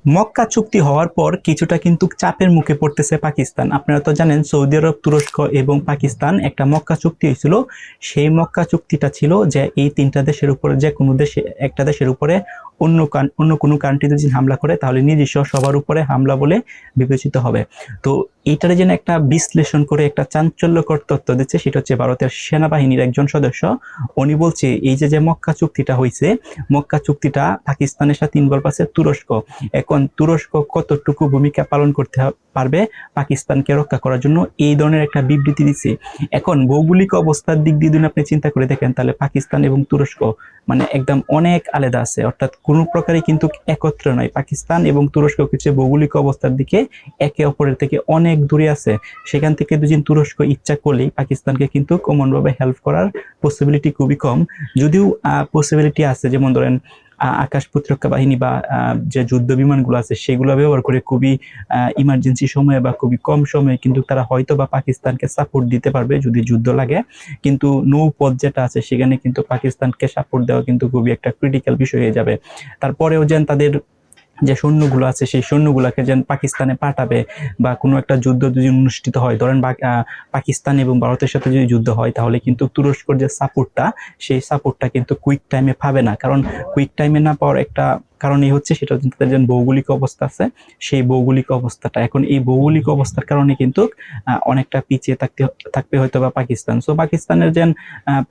মক্কা চুক্তি হওয়ার পর কিছুটা কিন্তু চাপের মুখে পড়তেছে পাকিস্তান। আপনারা তো জানেন সৌদি আরব, তুরস্ক এবং পাকিস্তান একটা মক্কা চুক্তি হয়েছিল। সেই মক্কা চুক্তিটা ছিল যে এই তিনটা দেশের উপরে যে কোনো দেশে একটা দেশের উপরে অন্য কোনো কান্ট্রি যদি হামলা করে তাহলে নিজস্ব সবার উপরে হামলা বলে বিবেচিত হবে। তো এইটারে যেন একটা বিশ্লেষণ করে একটা চাঞ্চল্যকর তথ্য দিচ্ছে, সেটা হচ্ছে ভারতের সেনাবাহিনীর একজন সদস্য। উনি বলছে এই যে মক্কা চুক্তিটা হয়েছে, মক্কা চুক্তিটা পাকিস্তানের সাথে ইনভলভ আছে তুরস্ক। এখন তুরস্ক কতটুকু ভূমিকা পালন করতে পারবে পাকিস্তানকে রক্ষা করার জন্য, এই ধরনের একটা বিবৃতি দিচ্ছে। এখন ভৌগোলিক অবস্থার দিক দিয়ে যদি আপনি চিন্তা করে দেখেন তাহলে পাকিস্তান এবং তুরস্ক মানে একদম অনেক আলাদা আছে, অর্থাৎ কোনো প্রকারই কিন্তু একত্র নয়। পাকিস্তান এবং তুরস্ক কিছু ভৌগোলিক অবস্থার দিকে একে অপরের থেকে অনেক দূরে আছে। সেখান থেকে দুজন তুরস্ক ইচ্ছা করলেই পাকিস্তানকে কিন্তু কমনভাবে হেল্প করার পসিবিলিটি খুবই কম। যদিও পসিবিলিটি আছে, যেমন ধরেন আকাশ প্রতিরক্ষা বাহিনী বা যে যুদ্ধ বিমানগুলো আছে সেগুলো ব্যবহার করে খুবই ইমার্জেন্সি সময়ে বা খুবই কম সময়ে কিন্তু তারা হয়তো বা পাকিস্তানকে সাপোর্ট দিতে পারবে যদি যুদ্ধ লাগে। কিন্তু নৌপথ যেটা আছে সেখানে কিন্তু পাকিস্তানকে সাপোর্ট দেওয়া কিন্তু খুবই একটা ক্রিটিক্যাল বিষয় হয়ে যাবে। তারপরেও যেন তাদের যে সৈন্যগুলো আছে সেই সৈন্যগুলোকে যেন পাকিস্তানে পাঠাবে বা কোনো একটা যুদ্ধ যদি অনুষ্ঠিত হয়, ধরেন পাকিস্তান এবং ভারতের সাথে যদি যুদ্ধ হয় তাহলে কিন্তু তুরস্কর যে সাপোর্টটা সেই সাপোর্টটা কিন্তু কুইক টাইমে পাবে না। কারণ কুইক টাইমে না পাওয়ার একটা কারণই হচ্ছে সেটা হচ্ছে তাদের যে ভৌগোলিক অবস্থা আছে, সেই ভৌগোলিক অবস্থাটা। এখন এই ভৌগোলিক অবস্থার কারণে কিন্তু অনেকটা পিছিয়ে থাকবে হয়তো বা পাকিস্তান। সো পাকিস্তানের যেন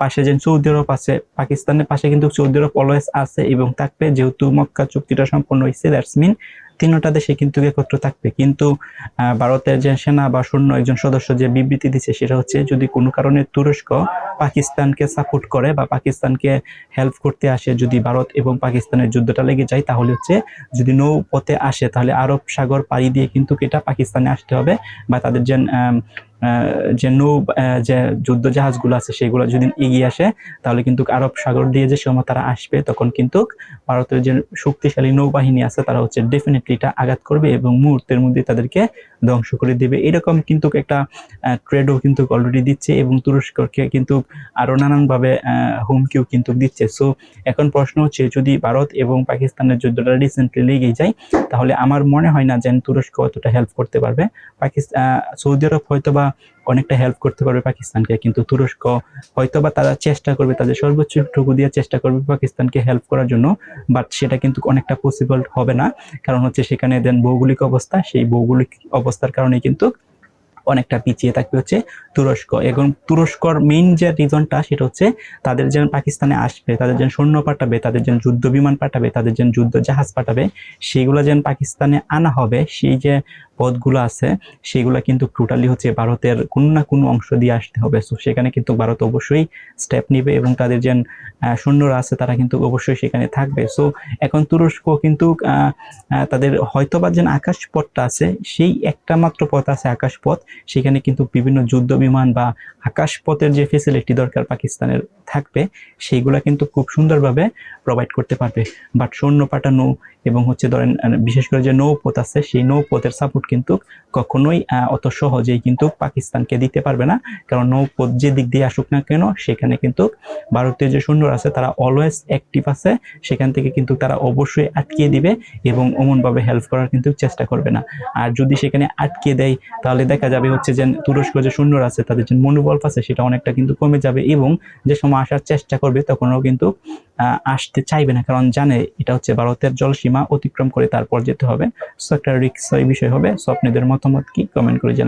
পাশে যেন সৌদি আরব আছে, পাকিস্তানের পাশে কিন্তু সৌদি আরব অলওয়েজ আছে এবং থাকবে, যেহেতু মক্কা চুক্তিটা সম্পন্ন হয়েছে দ্যাটস মিন তিনটা দেশে কিন্তু একত্র থাকবে। কিন্তু ভারতের যে সেনা বা সৈন্য একজন সদস্য যে বিবৃতি দিচ্ছে সেটা হচ্ছে যদি কোনো কারণে তুরস্ক পাকিস্তানকে সাপোর্ট করে বা পাকিস্তানকে হেল্প করতে আসে, যদি ভারত এবং পাকিস্তানের যুদ্ধটা লেগে যায় তাহলে হচ্ছে যদি নৌপথে আসে তাহলে আরব সাগর পাড়ি দিয়ে কিন্তু এটা পাকিস্তানে আসতে হবে, বা তাদের যে যে যুদ্ধ জাহাজগুলো আছে সেগুলো যদি এগিয়ে আসে তাহলে কিন্তু আরব সাগর দিয়ে যে সময় তারা আসবে তখন কিন্তু ভারতের যে শক্তিশালী নৌবাহিনী আছে তারা হচ্ছে ডেফিনেটলি এটা আঘাত করবে এবং মুহূর্তের মধ্যে তাদেরকে ধ্বংস করে দেবে। এরকম কিন্তু একটা ট্রেডও কিন্তু অলরেডি দিচ্ছে এবং তুরস্ককে কিন্তু আরো নানানভাবে হুমকিও কিন্তু দিচ্ছে। সো এখন প্রশ্ন হচ্ছে যদি ভারত এবং পাকিস্তানের যুদ্ধটা রিসেন্টলি লেগে যায় তাহলে আমার মনে হয় না যে তুরস্ক অতটা হেল্প করতে পারবে। সৌদি আরব হয়তোবা অনেকটা হেল্প করতে পারবে পাকিস্তানকে, কিন্তু তুরস্ক হয়তোবা তারা চেষ্টা করবে, তাদের সর্বোচ্চটুকু দিয়ে চেষ্টা করবে পাকিস্তানকে হেল্প করার জন্য, বাট সেটা কিন্তু অনেকটা পসিবল হবে না। কারণ হচ্ছে সেখানে দেন ভৌগোলিক অবস্থা, সেই ভৌগোলিক অবস্থার কারণে কিন্তু অনেকটা পিছিয়ে থাকবে হচ্ছে তুরস্ক। এবং তুরস্কর মেইন যে রিজনটা সেটা হচ্ছে তাদের যেন পাকিস্তানে আসবে, তাদের যেন সৈন্য পাঠাবে, তাদের যেন যুদ্ধ বিমান পাঠাবে, তাদের যেন যুদ্ধ জাহাজ পাঠাবে, সেগুলো যেন পাকিস্তানে আনা হবে, সেই যে পথগুলো আছে সেগুলো কিন্তু টোটালি হচ্ছে ভারতের কোনো না কোনো অংশ দিয়ে আসতে হবে। সো সেখানে কিন্তু ভারত অবশ্যই স্টেপ নিবে এবং তাদের যেন সৈন্যরা আছে তারা কিন্তু অবশ্যই সেখানে থাকবে। সো এখন তুরস্ক কিন্তু তাদের হয়তোবা যেন আকাশ পথটা আছে, সেই একটা মাত্র পথ আছে আকাশ পথ, সেখানে কিন্তু বিভিন্ন যুদ্ধ বিমান বা আকাশ পথের যে ফেসিলিটি দরকার পাকিস্তানের থাকবে সেইগুলা কিন্তু খুব সুন্দরভাবে প্রোভাইড করতে পারবে। বাট সৈন্য পাঠানো এবং হচ্ছে ধরেন বিশেষ করে যে নৌপথ আছে সেই নৌপথের সাপোর্ট কিন্তু কখনোই অত সহজেই কিন্তু পাকিস্তানকে দিতে পারবে না। কারণ নৌপথ যে দিক দিয়ে আসুক না কেন সেখানে কিন্তু ভারতীয় যে সৈন্যরা আছে তারা অলওয়েজ অ্যাক্টিভ আছে, সেখান থেকে কিন্তু তারা অবশ্যই আটকিয়ে দিবে এবং অমনভাবে হেল্প করার কিন্তু চেষ্টা করবে না। আর যদি সেখানে আটকে দেয় তাহলে দেখা যাবে হচ্ছে যে তুরস্ক যে সৈন্যরা আছে তাদের যে মনোবল আছে সেটা অনেকটা কিন্তু কমে যাবে এবং যে সময় আসার চেষ্টা করবে তখনও কিন্তু আসতে চাইবে না, কারণ জানে এটা হচ্ছে ভারতের জলসীমা অতিক্রম করে তারপর যেতে হবে। সো একটা রিস্ক বিষয় হবে। সো আপনাদের মতামত কি কমেন্ট করে জানান।